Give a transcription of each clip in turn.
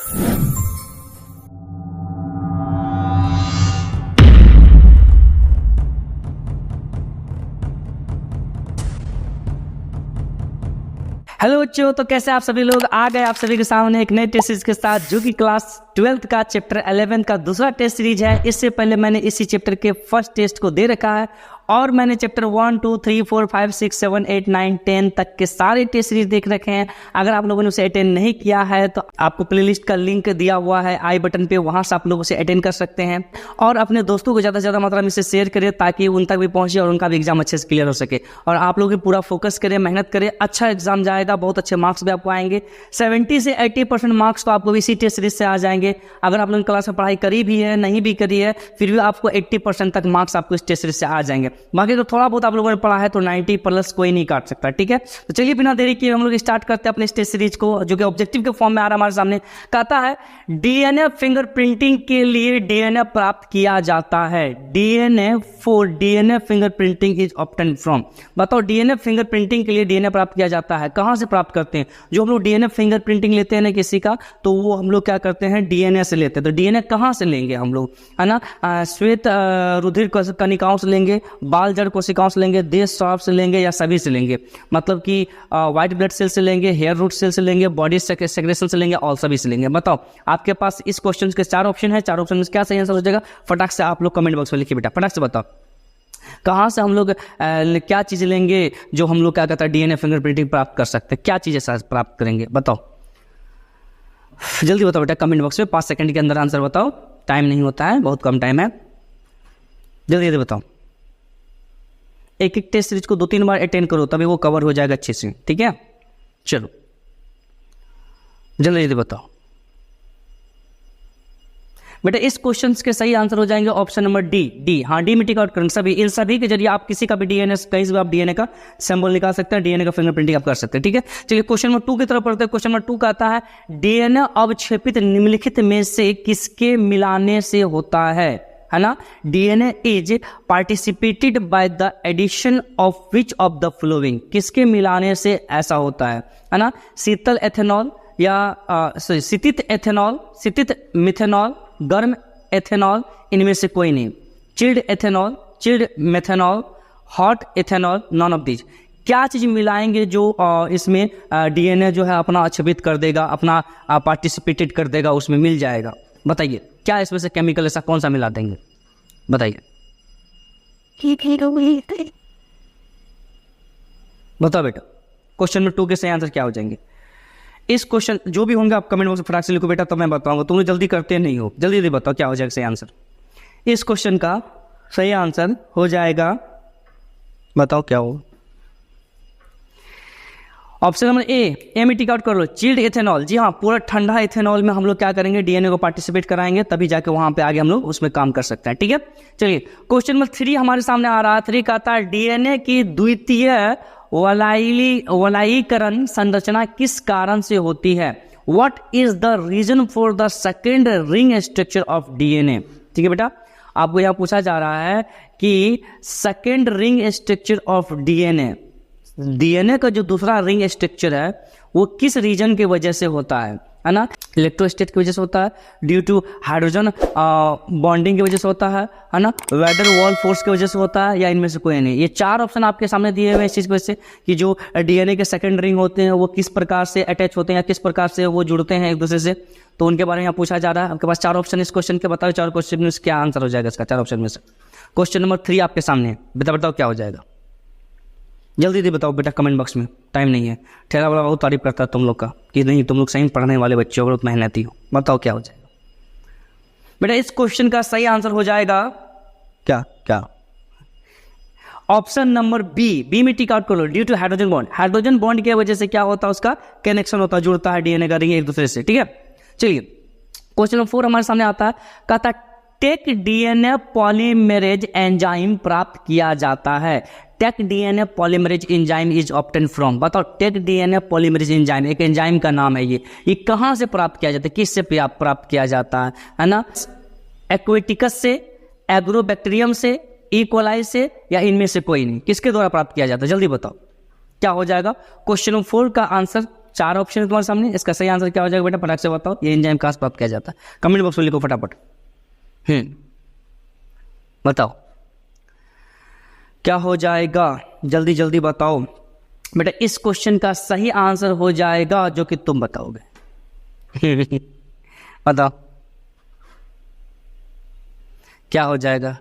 Hello बच्चों, तो कैसे आप सभी लोग आ गए आप सभी के सामने एक नए टेस्ट सीरीज के साथ, जो कि क्लास 12th का चैप्टर 11 का दूसरा टेस्ट सीरीज है। इससे पहले मैंने इसी चैप्टर के फर्स्ट टेस्ट को दे रखा है और मैंने चैप्टर 1, 2, 3, 4, 5, 6, 7, 8, 9, 10 तक के सारे टेस्ट सीरीज देख रखे हैं। अगर आप लोगों ने उसे अटेंड नहीं किया है तो आपको प्लेलिस्ट का लिंक दिया हुआ है आई बटन पे, वहां से आप लोग उसे अटेंड कर सकते हैं और अपने दोस्तों को ज़्यादा से ज़्यादा मात्रा में इसे शेयर करें ताकि उन तक भी पहुंचे और उनका भी एग्जाम अच्छे से क्लियर हो सके। और आप लोग भी पूरा फोकस करें, मेहनत करें, अच्छा एग्जाम जाएगा, बहुत अच्छे मार्क्स भी आपको आएंगे। 70 से 80% मार्क्स तो आपको इसी टेस्ट सीरीज से आ जाएंगे। अगर आप लोग क्लास में पढ़ाई करी भी है, नहीं भी करी है, फिर भी आपको 80% तक मार्क्स आपको इस टेस्ट सीरीज से आ जाएंगे। बाकी तो थोड़ा बहुत आप लोगों ने पढ़ा है तो 90 प्लस कोई नहीं काट सकता। ठीक है, तो चलिए बिना देरी किए हम लोग स्टार्ट करते हैं अपने टेस्ट सीरीज को, जो कि ऑब्जेक्टिव के फॉर्म में आ रहा है हमारे सामने। कहता है डीएनए फिंगरप्रिंटिंग के लिए डीएनए प्राप्त किया जाता है। DNA fingerprinting is obtained from. बताओ, डीएनए फिंगरप्रिंटिंग के लिए डीएनए प्राप्त किया जाता है, कहां से प्राप्त करते हैं? जो हम लोग डीएनए फिंगरप्रिंटिंग लेते हैं ना किसी का, तो वो हम लोग क्या करते हैं, डीएनए से लेते हैं। तो डीएनए कहां से लेंगे हम लोग, है ना? श्वेत रुधिर कनिकाओं से लेंगे, बाल जड़ कोशिकाओं से लेंगे, देह स्वाब से लेंगे, या सभी से लेंगे? मतलब कि व्हाइट ब्लड सेल से लेंगे, हेयर रूट सेल से लेंगे, बॉडी सेक्रेशन से लेंगे, और सभी से लेंगे। बताओ, आपके पास इस क्वेश्चन के 4 ऑप्शन है। 4 ऑप्शन में क्या सही आंसर हो जाएगा? फटाक से आप लोग कमेंट बॉक्स में लिखिए बेटा, फटाक से बताओ कहां से हम लोग क्या चीज लेंगे जो हम लोग क्या कहता है डीएनए फिंगरप्रिंटिंग प्राप्त कर सकते हैं। क्या चीजें प्राप्त करेंगे बताओ, जल्दी बताओ बेटा कमेंट बॉक्स में। 5 सेकंड के अंदर आंसर बताओ, टाइम नहीं होता है, बहुत कम टाइम है, जल्दी जल्दी बताओ। एक एक टेस्ट सीरीज को 2-3 बार अटेंड करो, तभी वो कवर हो जाएगा अच्छे से। ठीक है, चलो जल्दी जल्दी बताओ बेटा। इस क्वेश्चन के सही आंसर हो जाएंगे ऑप्शन नंबर डी। हाँ, डी में टिक आउट करेंगे सभी। इन सभी के जरिए आप किसी का भी डीएनए, कहीं से भी आप डीएनए का सिंबल निकाल सकते हैं, डीएनए का फिंगरप्रिंटिंग आप कर सकते हैं। ठीक है, चलिए क्वेश्चन नंबर 2 की तरफ पढ़ते हैं। क्वेश्चन नंबर 2 का आता है डीएनए अवक्षेपित निम्नलिखित में से किसके मिलाने से होता है ना? DNA is participated by the addition of which of the following. किसके मिलाने से ऐसा होता है ना? शीतल एथेनॉल या शीतित एथेनॉल, शीतित मिथेनॉल, गर्म एथेनॉल, इनमें से कोई नहीं। Chilled ethanol, chilled methanol, hot ethanol, none of these. क्या चीज मिलाएंगे जो इसमें डीएनए जो है अपना अक्षेपित कर देगा, अपना पार्टिसिपेटेड कर देगा, उसमें मिल जाएगा? बताइए क्या इसमें से केमिकल ऐसा कौन सा मिला देंगे, बताइए बताओ बेटा। क्वेश्चन नंबर 2 के सही आंसर क्या हो जाएंगे? इस क्वेश्चन जो भी होंगे आप कमेंट बॉक्स में फटाक से लिखो बेटा, तब मैं बताऊंगा। तुम जल्दी करते नहीं हो, जल्दी जल्दी बताओ क्या हो जाएगा सही आंसर। इस क्वेश्चन का सही आंसर हो जाएगा, बताओ क्या हो? ऑप्शन नंबर ए में टिक आउट कर लो, चिल्ड एथेनॉल। जी हाँ, पूरा ठंडा एथेनॉल में हम लोग क्या करेंगे, डीएनए को पार्टिसिपेट कराएंगे, तभी जाके वहां पे आगे हम लोग उसमें काम कर सकते हैं। ठीक है, चलिए क्वेश्चन नंबर 3 हमारे सामने आ रहा है। 3 का था डीएनए की द्वितीय वलयीकरण संरचना किस कारण से होती है? What is the reason for the second ring structure of DNA? ठीक है बेटा, आपको यहां पूछा जा रहा है कि second ring structure of DNA का जो दूसरा रिंग स्ट्रक्चर है वो किस रीजन की वजह से होता है ना? इलेक्ट्रोस्टेट की वजह से होता है, ड्यू टू हाइड्रोजन बॉन्डिंग की वजह से होता है ना, वैडर वॉल फोर्स की वजह से होता है, या इनमें से कोई नहीं। ये 4 ऑप्शन आपके सामने दिए हुए हैं इस चीज की वजह से कि जो डीएनए के सेकंड रिंग होते हैं वो किस प्रकार से अटैच होते हैं या किस प्रकार से वो जुड़ते हैं एक दूसरे से, तो उनके बारे में पूछा जा रहा है। आपके पास 4 ऑप्शन इस क्वेश्चन के, बताओ 4 क्वेश्चन में क्या आंसर हो जाएगा इसका? 4 ऑप्शन में से क्वेश्चन नंबर 3 आपके सामने है, बताओ क्या हो जाएगा? जल्दी जल्दी बताओ बेटा कमेंट बॉक्स में, टाइम नहीं है। ठेला वाला बहुत तारीफ करता है तुम लोग का कि नहीं तुम लोग सही पढ़ने वाले बच्चे हो, बहुत मेहनती हो। बताओ क्या हो जाएगा बेटा? इस क्वेश्चन का सही आंसर हो जाएगा क्या? ऑप्शन नंबर बी में टिक आउट कर लो, due to hydrogen bond. Hydrogen bond की वजह से क्या होता है, उसका कनेक्शन होता है, जुड़ता है डीएनए का रिंग एक दूसरे से। ठीक है, चलिए क्वेश्चन नंबर 4 हमारे सामने आता है। कहता टेक डीएनए पॉलीमरेज एंजाइम प्राप्त किया जाता है। Taq DNA polymerase enzyme is obtain from. बताओ, टेक डीएनए पॉलीमरेज एंजाइम एक एंजाइम का नाम है, ये कहां से प्राप्त किया जाता है, किससे प्राप्त किया जाता है ना? एक्वेटिकस से, एग्रोबैक्टीरियम से, ई कोलाई से, या इनमें से कोई नहीं? किसके द्वारा प्राप्त किया जाता है? जल्दी बताओ क्या हो जाएगा? क्वेश्चन नंबर 4 का आंसर 4 ऑप्शन है तुम्हारे सामने, इसका सही आंसर क्या हो जाएगा बेटा, फटाक से बताओ। ये एंजाइम कहाँ से प्राप्त किया जाता है, कमेंट बॉक्स में लिखो फटाफट। बताओ क्या हो जाएगा, जल्दी जल्दी बताओ बेटा। इस क्वेश्चन का सही आंसर हो जाएगा जो कि तुम बताओगे। बताओ क्या हो जाएगा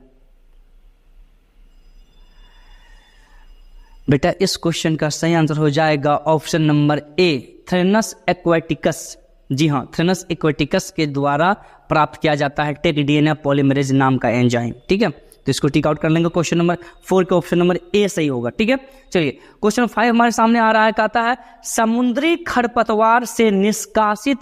बेटा। इस क्वेश्चन का सही आंसर हो जाएगा ऑप्शन नंबर ए, थ्रेनस एक्वाटिकस। जी हाँ, थ्रेनस एक्वाटिकस के द्वारा प्राप्त किया जाता है टेक डीएनए पॉलीमरेज नाम का एंजाइम। ठीक है, तो इसको टिक आउट कर लेंगे। क्वेश्चन नंबर 4 के ऑप्शन नंबर ए सही होगा। ठीक है, चलिए क्वेश्चन 5 हमारे सामने आ रहा है, कहता है समुद्री खरपतवार से निष्कासित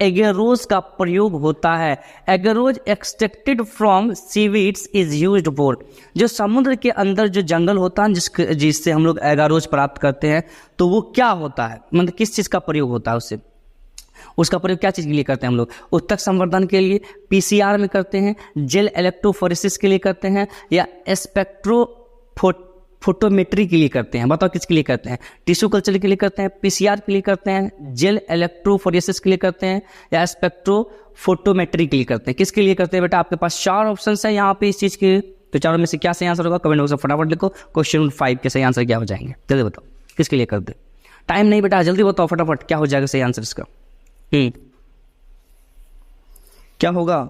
एगेरोज का प्रयोग होता है। Agarose extracted from seaweeds is used for. जो समुद्र के अंदर जो जंगल होता है जिससे हम लोग एगेरोज प्राप्त करते हैं, तो वो क्या होता है, मतलब किस चीज़ का प्रयोग होता है उससे, उसका प्रयोग क्या चीज़ के लिए करते हैं हम लोग, उत्तक संवर्धन के लिए, पीसीआर में करते हैं, जेल इलेक्ट्रोफोरेसिस के लिए करते हैं, या फोटोमेट्री के लिए करते हैं। बताओ किसके लिए करते हैं, टिश्यू कल्चर के लिए करते हैं, पीसीआर के लिए करते हैं, जेल इलेक्ट्रोफोरेसिस के लिए करते हैं, या स्पेक्ट्रोफोटोमेट्री के लिए करते हैं। किसके लिए करते हैं बेटा, आपके पास 4 ऑप्शन है यहाँ पे इस चीज़ के, तो चारों में से क्या सही आंसर होगा, कमेंट बॉक्स में फटाफट लिखो। क्वेश्चन 5 के सही आंसर क्या हो जाएंगे, जल्दी बताओ किसके लिए करते। टाइम नहीं बेटा, जल्दी बताओ फटाफट क्या हो जाएगा सही आंसर इसका। क्या होगा,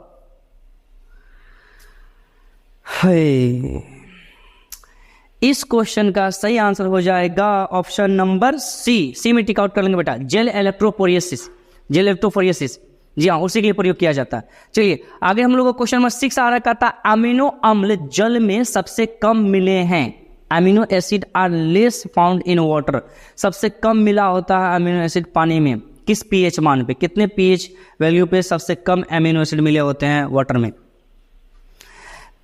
इस क्वेश्चन का सही आंसर हो जाएगा ऑप्शन नंबर सी में टिक आउट कर लेंगे बेटा, जेल इलेक्ट्रोफोरेसिस। जेल इलेक्ट्रोफोरेसिस, जी हाँ, उसी के लिए प्रयोग किया जाता है। चलिए आगे हम लोग को क्वेश्चन नंबर 6 आ रहा था, अमीनो अम्ल जल में सबसे कम मिले हैं। Amino acid are less found in water. सबसे कम मिला होता है अमीनो एसिड पानी में, किस पीएच मान पे, कितने पीएच वैल्यू पे सबसे कम अमीनो एसिड मिले होते हैं वाटर में।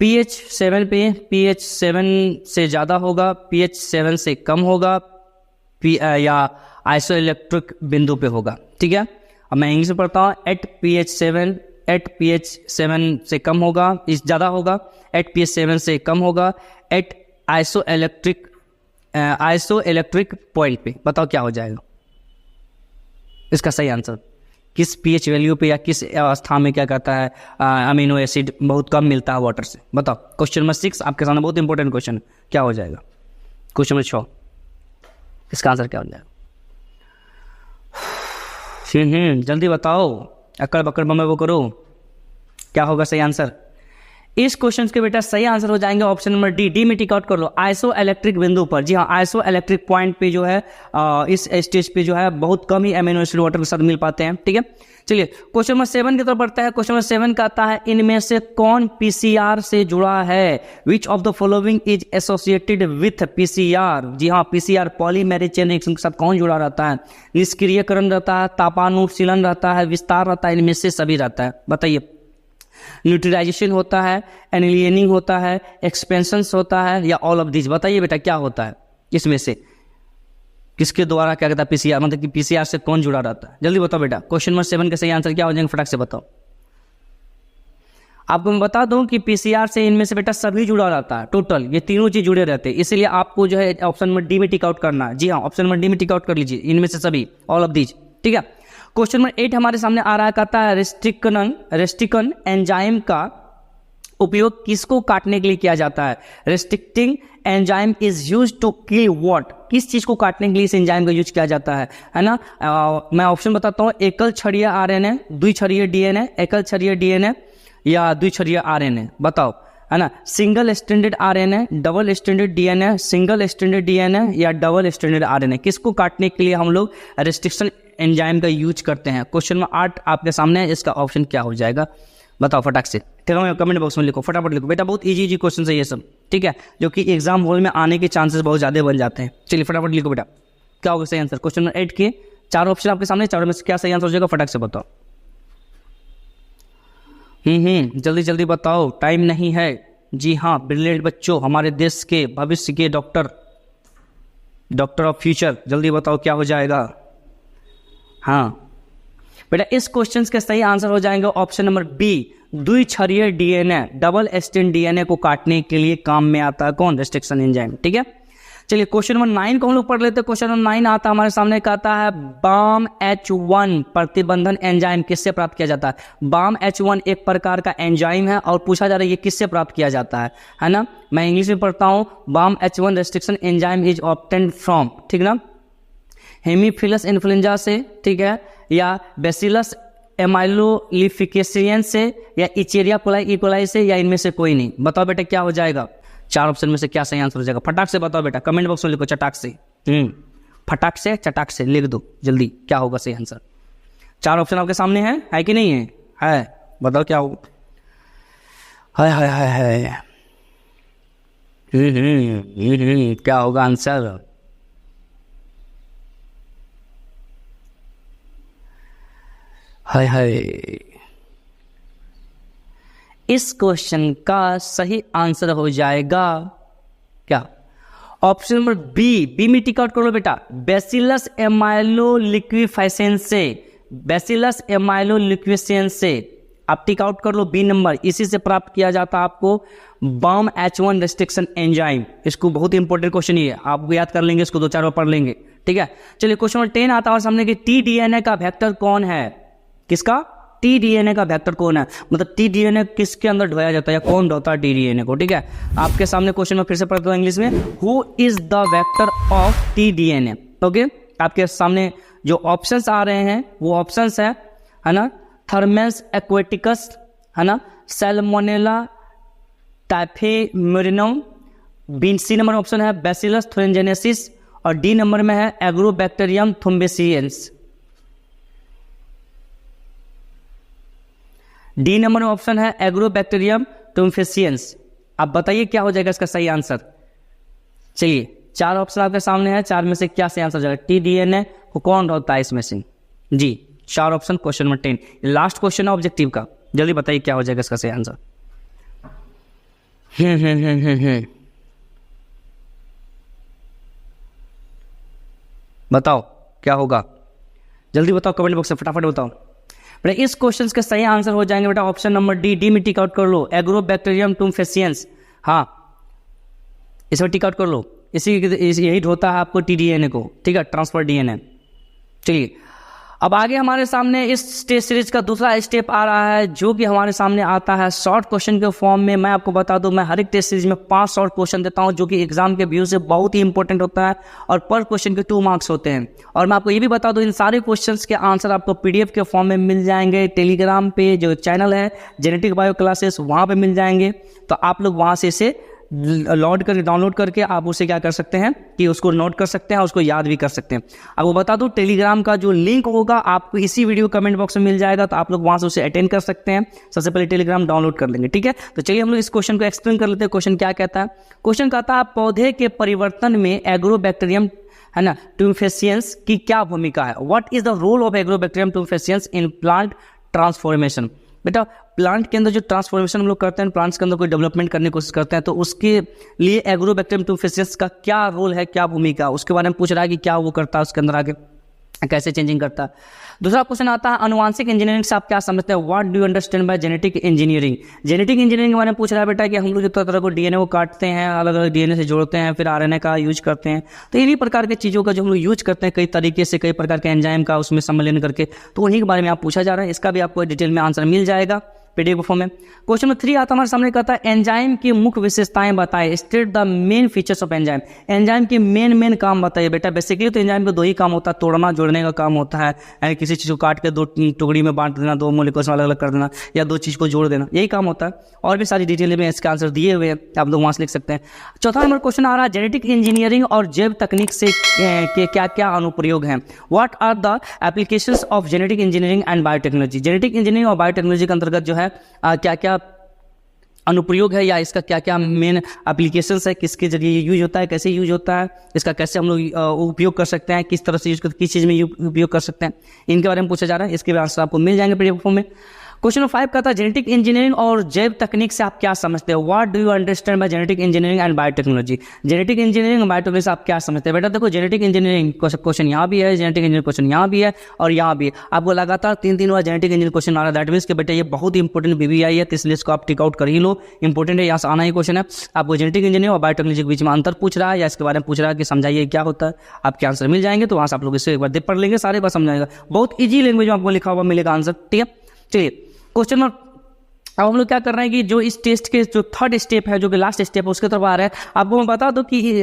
पीएच 7 पे, पीएच 7 से ज़्यादा होगा, पीएच 7 से कम होगा, या आइसोइलेक्ट्रिक बिंदु पे होगा। ठीक है, अब मैं इंग्लिश में पढ़ता हूँ, एट पीएच 7 से कम होगा, इस ज़्यादा होगा, एट पीएच 7 से कम होगा, एट आइसोइलेक्ट्रिक पॉइंट पे। बताओ क्या हो जाएगा इसका सही आंसर, किस पीएच वैल्यू पे या किस अवस्था में क्या कहता है अमीनो एसिड बहुत कम मिलता है वाटर से। बताओ क्वेश्चन नंबर 6 आपके सामने, बहुत इंपॉर्टेंट क्वेश्चन, क्या हो जाएगा। क्वेश्चन नंबर 6 इसका आंसर क्या हो जाएगा। जल्दी बताओ, अकड़ बकड़ बम्बे वो करो, क्या होगा सही आंसर। इस क्वेश्चन के बेटा सही आंसर हो जाएंगे ऑप्शन नंबर डी में टिक आउट कर लो, आइसो इलेक्ट्रिक बिंदु पर। जी हाँ, आइसो इलेक्ट्रिक पॉइंट पे जो है इस स्टेज पे जो है बहुत कम ही अमीनो एसिड वाटर के साथ मिल पाते हैं। ठीक है, चलिए क्वेश्चन नंबर 7 की तरफ बढ़ता है। क्वेश्चन नंबर 7 का आता है, इनमें से कौन पीसीआर से जुड़ा है। Which of the following is associated with PCR. जी हाँ, पीसीआर पॉलीमेरेज चेन रिएक्शन के साथ कौन जुड़ा रहता है। निष्क्रियकरण रहता है, तापानुशीलन रहता है, विस्तार रहता है, इनमें से सभी रहता है। बताइए, न्यूट्रलाइजेशन होता है, एनिलियनिंग होता है, एक्सपेंशन होता है, या ऑल ऑफ दिस। बताइए बेटा क्या होता है इसमें से, किसके द्वारा क्या कहता है पीसीआर, मतलब कि पीसीआर से कौन जुड़ा रहता है। जल्दी बताओ बेटा, क्वेश्चन नंबर 7 का सही आंसर क्या हो जाएंगे, फटाक से बताओ। आपको मैं बता दूं कि पीसीआर से इनमें से बेटा सभी जुड़ा रहता है, टोटल ये तीनों चीज जुड़े रहते हैं, इसलिए आपको जो है ऑप्शन नंबर डी में टिक आउट करना है। जी हाँ, ऑप्शन नंबर डी में टिक आउट कर लीजिए, इनमें से सभी, ऑल ऑफ दीज। ठीक है, क्वेश्चन नंबर 8 हमारे सामने आ रहा कहता है, रेस्ट्रिक्शन एंजाइम का उपयोग किसको काटने के लिए किया जाता है। Restricting enzyme is used to kill what. किस चीज को काटने के लिए इस एंजाइम का यूज किया जाता है ना। मैं ऑप्शन बताता हूँ, एकल क्षारीय आरएनए, द्विक्षारीय डीएनए, एकल क्षारीय डीएनए, या द्विक्षारीय आरएनए। बताओ, है ना, single stranded RNA, double stranded DNA, single stranded DNA, या डबल स्ट्रैंडेड आरएनए। किसको काटने के लिए हम लोग रेस्ट्रिक्शन एंजाइम का यूज करते हैं। क्वेश्चन नंबर 8 आपके सामने है, इसका ऑप्शन क्या हो जाएगा बताओ फटाक से, ठीक है, कमेंट बॉक्स में लिखो, फटाफट लिखो बेटा, बहुत इजी क्वेश्चन है ये सब। ठीक है, जो कि एग्जाम हॉल में आने के चांसेस बहुत ज्यादा बन जाते हैं। चलिए फटाफट लिखो बेटा, क्या होगा सही आंसर। क्वेश्चन नंबर 8 के 4 ऑप्शन आपके सामने, 4 में से क्या सही आंसर हो जाएगा फटाक से बताओ। जल्दी जल्दी बताओ, टाइम नहीं है। जी हाँ, ब्रिलियंट बच्चों, हमारे देश के भविष्य के डॉक्टर ऑफ फ्यूचर, जल्दी बताओ क्या हो जाएगा। हाँ बेटा, इस क्वेश्चन के सही आंसर हो जाएंगे ऑप्शन नंबर बी, द्विक्षारीय डीएनए, डबल स्ट्रैंड डीएनए को काटने के लिए काम में आता है कौन, रेस्ट्रिक्शन एंजाइम। ठीक है, चलिए क्वेश्चन नंबर 9 को हम लोग पढ़ लेते हैं। क्वेश्चन नंबर 9 आता है हमारे सामने, कहता है BAM-H1 प्रतिबंधन एंजाइम किससे प्राप्त किया जाता है। BAM-H1 एक प्रकार का एंजाइम है और पूछा जा रहा है ये किससे प्राप्त किया जाता है ना। मैं इंग्लिश में पढ़ता हूँ, BAM-H1 restriction enzyme is obtained from, ठीक ना, हेमीफिलस इन्फ्लुएंजा से, ठीक है, या बेसिलस एमाइलोलिफिकेशन से, या इचेरिया कोलाई से, या इनमें से कोई नहीं। बताओ बेटा क्या हो जाएगा, 4 ऑप्शन में से क्या सही आंसर हो जाएगा। फटाक से बताओ बेटा, कमेंट बॉक्स में लिखो चटाक से, फटाक से चटाक से लिख दो जल्दी, क्या होगा सही आंसर। 4 ऑप्शन आपके सामने है कि नहीं है? है, बताओ क्या होगा। हाय हाय हाय हाय, क्या होगा आंसर। हाय हाय, इस क्वेश्चन का सही आंसर हो जाएगा क्या, ऑप्शन नंबर बी में टिक आउट कर लो बेटा, बेसिलस एमाइलोलिक्विफेशन से, बेसिलस एमाइलोलिक्विफेशन से आप टिक आउट कर लो बी नंबर, इसी से प्राप्त किया जाता है आपको BAM-H1 रेस्ट्रिक्शन एंजाइम। इसको बहुत इंपॉर्टेंट क्वेश्चन ही है, आप याद कर लेंगे, इसको 2-4 बार पढ़ लेंगे, ठीक है। चलिए क्वेश्चन नंबर 10 आता है सामने कि tDNA का वेक्टर कौन है, किसका, tDNA का वेक्टर कौन है, मतलब tDNA किसके अंदर ढोया जाता है या कौन ढोता है tDNA को, ठीक है। आपके सामने क्वेश्चन में फिर से पढ़ता हूं इंग्लिश में, who is the vector of tDNA, okay. आपके सामने जो ऑप्शंस आ रहे हैं वो ऑप्शंस है ना, थर्मेस एक्वेटिकस, है ना, सैल्मोनेला टाइफीमुरिनम, सी नंबर ऑप्शन है बैसिलस थुरिनजेनेसिस, और डी नंबर में है एग्रोबैक्टीरियम थुम्बेसिएंस। डी नंबर में ऑप्शन है एग्रोबैक्टीरियम थुम्बेसिएंस। आप बताइए क्या हो जाएगा इसका सही आंसर। चलिए 4 ऑप्शन आपके सामने है, 4 में से क्या सही आंसर हो जाएगा, tDNA को कौन होता है इसमें से जी। 4 option, question number 10, last question है ऑब्जेक्टिव का, जल्दी बताइए क्या हो जाएगा इसका सही आंसर। बताओ क्या होगा, जल्दी बताओ कमेंट बॉक्स में फटाफट बताओ बेटा। इस क्वेश्चन के सही आंसर हो जाएंगे बेटा ऑप्शन नंबर डी में टिक आउट कर लो, एग्रोबैक्टीरियम थुम्बेसिएंस। हाँ, इसमें टिक आउट कर लो, यही ढोता है आपको tDNA को, ठीक है, ट्रांसफर DNA। चलिए अब आगे हमारे सामने इस टेस्ट सीरीज का दूसरा स्टेप आ रहा है, जो कि हमारे सामने आता है शॉर्ट क्वेश्चन के फॉर्म में। मैं आपको बता दूं, मैं हर एक टेस्ट सीरीज में 5 शॉर्ट क्वेश्चन देता हूं, जो कि एग्जाम के व्यू से बहुत ही इंपॉर्टेंट होता है, और पर क्वेश्चन के 2 मार्क्स होते हैं। और मैं आपको ये भी बता दूं, इन सारे क्वेश्चंस के आंसर आपको PDF के फॉर्म में मिल जाएंगे, टेलीग्राम पे जो चैनल है जेनेटिक बायो क्लासेस, वहाँ पे मिल जाएंगे। तो आप लोग वहाँ से इसे डाउनलोड करके आप उसे क्या कर सकते हैं कि उसको नोट कर सकते हैं, उसको याद भी कर सकते हैं। आपको बता दूं, टेलीग्राम का जो लिंक होगा आपको इसी वीडियो कमेंट बॉक्स में मिल जाएगा, तो आप लोग वहां से उसे अटेंड कर सकते हैं। सबसे पहले टेलीग्राम डाउनलोड कर लेंगे, ठीक है। तो चलिए हम लोग इस क्वेश्चन को एक्सप्लेन कर लेते हैं। क्वेश्चन क्या कहता है, क्वेश्चन कहता है पौधे के परिवर्तन में एग्रोबैक्टीरियम, है ना, थुम्बेसिएंस की क्या भूमिका है। What is the role of Agrobacterium tumefaciens in plant transformation. बेटा प्लांट के अंदर जो ट्रांसफॉर्मेशन हम लोग करते हैं, प्लांट्स के अंदर कोई डेवलपमेंट करने की कोशिश करते हैं, तो उसके लिए एग्रोबैक्टीरियम थुम्बेसिएंस का क्या रोल है, क्या भूमिका, उसके बारे में पूछ रहा है कि क्या वो करता है, उसके अंदर आगे कैसे चेंजिंग करता है। दूसरा क्वेश्चन आता है अनुवांशिक इंजीनियरिंग से आप क्या समझते हैं, what do you understand by genetic engineering. Genetic engineering के बारे में पूछ रहा है बेटा कि हम लोग जो तरह को DNA को काटते हैं, अलग अलग DNA से जोड़ते हैं, फिर RNA का यूज करते हैं, तो इन्हीं प्रकार की चीज़ों का जो हम लोग यूज करते हैं कई तरीके से, कई प्रकार के एंजाइम का उसमें सम्मिलन करके, तो उन्हीं के बारे में आप पूछा जा रहा है। इसका भी आपको डिटेल में आंसर मिल जाएगा PDF फॉर्म में। क्वेश्चन नंबर 3 आता हमारे सामने, कहता है एंजाइम की मुख्य विशेषताएं बताएं, state the main features of enzyme. Enzyme के मेन काम बताइए बेटा। बेसिकली तो एंजाइम का 2 ही काम होता है, तोड़ना जोड़ने का काम होता है, यानी किसी चीज़ को काट के 2 टुकड़ी में बांट देना, 2 मॉलिक्यूल्स में अलग अलग कर देना, या 2 चीज़ को जोड़ देना, यही काम होता है। और भी सारी डिटेल में इसके आंसर दिए हुए हैं, आप लोग वहाँ से लिख सकते हैं। चौथा नंबर क्वेश्चन आ रहा है जेनेटिक इंजीनियरिंग और जैव तकनीक से के क्या क्या अनुप्रयोग हैं। What are the applications of genetic engineering and biotechnology. Genetic engineering और बायोटेक्नोलॉजी के अंतर्गत जो है क्या क्या अनुप्रयोग है, या इसका क्या क्या मेन एप्लीकेशंस है, किसके जरिए यूज होता है, कैसे यूज होता है, इसका कैसे हम लोग उपयोग कर सकते हैं, किस तरह से यूज कर, किस चीज़ में उपयोग कर सकते हैं, इनके बारे में पूछा जा रहा है। इसके आंसर आपको मिल जाएंगे PDF फॉर्म में। क्वेश्चन नंबर 5 का था जेनेटिक इंजीनियरिंग और जैव तकनीक से आप क्या समझते हो। What do you understand by genetic engineering and biotechnology. Genetic engineering और बायोटेक्नोलॉजी से आप क्या समझते हैं। बेटा देखो, जेनेटिक इंजीनियरिंग क्वेश्चन यहाँ भी है, जेनेटिक इंजीनियरिंग क्वेश्चन यहाँ भी है और यहाँ भी है। आपको लगातार 3 बार जेनेटिक इंजीनियरिंग क्वेश्चन आ रहा है। दैट मीन्स कि बेटा ये बहुत ही इंपॉर्टेंट बीबीआई है, तो इसलिए इसको आप टिक आउट कर ही लो, इंपॉर्टेंट है, यहाँ से आना ही क्वेश्चन है। आपको जेनेटिक इंजीनियरिंग और बायोटेक्नोलॉजी के बीच में अंतर पूछ रहा है या इसके बारे में पूछ रहा है कि समझाइए क्या होता है, आपके आंसर मिल जाएंगे। तो वहाँ से आप लोग इसे एक बार पढ़ लेंगे, सारे बार समझाएगा, बहुत ईजी लैंग्वेज में आपको लिखा हुआ मिलेगा आंसर। ठीक है, चलिए क्वेश्चन नंबर, अब हम लोग क्या कर रहे हैं कि जो इस टेस्ट के जो थर्ड स्टेप है, जो कि लास्ट स्टेप है, उसके तरफ आ रहे हैं। आपको मैं बता दूं कि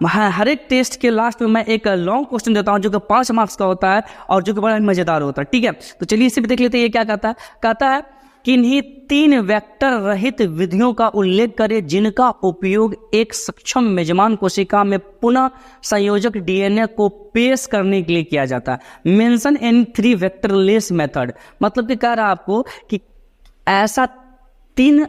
हर एक टेस्ट के लास्ट में मैं एक लॉन्ग क्वेश्चन देता हूं जो कि 5 मार्क्स का होता है और जो कि बड़ा मजेदार होता है। ठीक है, तो चलिए इसे भी देख लेते हैं। ये क्या कहता है कि इन्हीं 3 वेक्टर रहित विधियों का उल्लेख करें जिनका उपयोग एक सक्षम मेजबान कोशिका में पुनः संयोजक डीएनए को पेश करने के लिए किया जाता है। मेंशन एनी 3 वेक्टरलेस मेथड, मतलब कि कह रहा है आपको कि ऐसा 3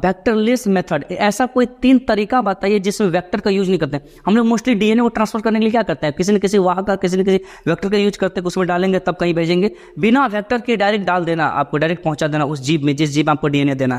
वेक्टरलेस मेथड, ऐसा कोई 3 तरीका बताइए जिसमें वेक्टर का यूज नहीं करते हैं। हम लोग मोस्टली डीएनए को ट्रांसफर करने के लिए क्या करते हैं, किसी न किसी वाहक का, किसी न किसी वेक्टर का यूज करते हैं, उसमें डालेंगे तब कहीं भेजेंगे। बिना वेक्टर के डायरेक्ट डाल देना, आपको डायरेक्ट पहुंचा देना उस जीव में, जिस जीव में आपको डीएनए देना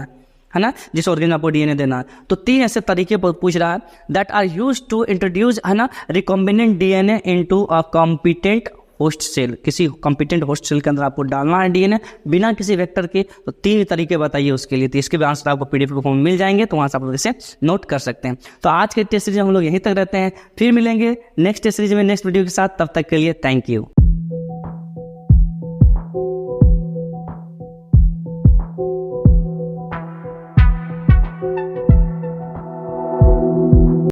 है ना, जिस ऑर्गेन में आपको डीएनए देना है। तो 3 ऐसे तरीके पर पूछ रहा है that are use to introduce, है ना, recombinant DNA into a competent host cell. किसी कॉम्पिटेंट होस्ट सेल के अंदर आपको डालना है डीएनए बिना किसी वेक्टर के। तो 3 तरीके बताइए उसके लिए। तो इसके भी आंसर आपको पीडीएफ फॉर्म में मिल जाएंगे, तो वहां से आप लोग इसे नोट कर सकते हैं। तो आज के टेस्ट सीरीज हम लोग यहीं तक रहते हैं, फिर मिलेंगे नेक्स्ट सीरीज में नेक्स्ट वीडियो के साथ। तब तक के लिए थैंक यू।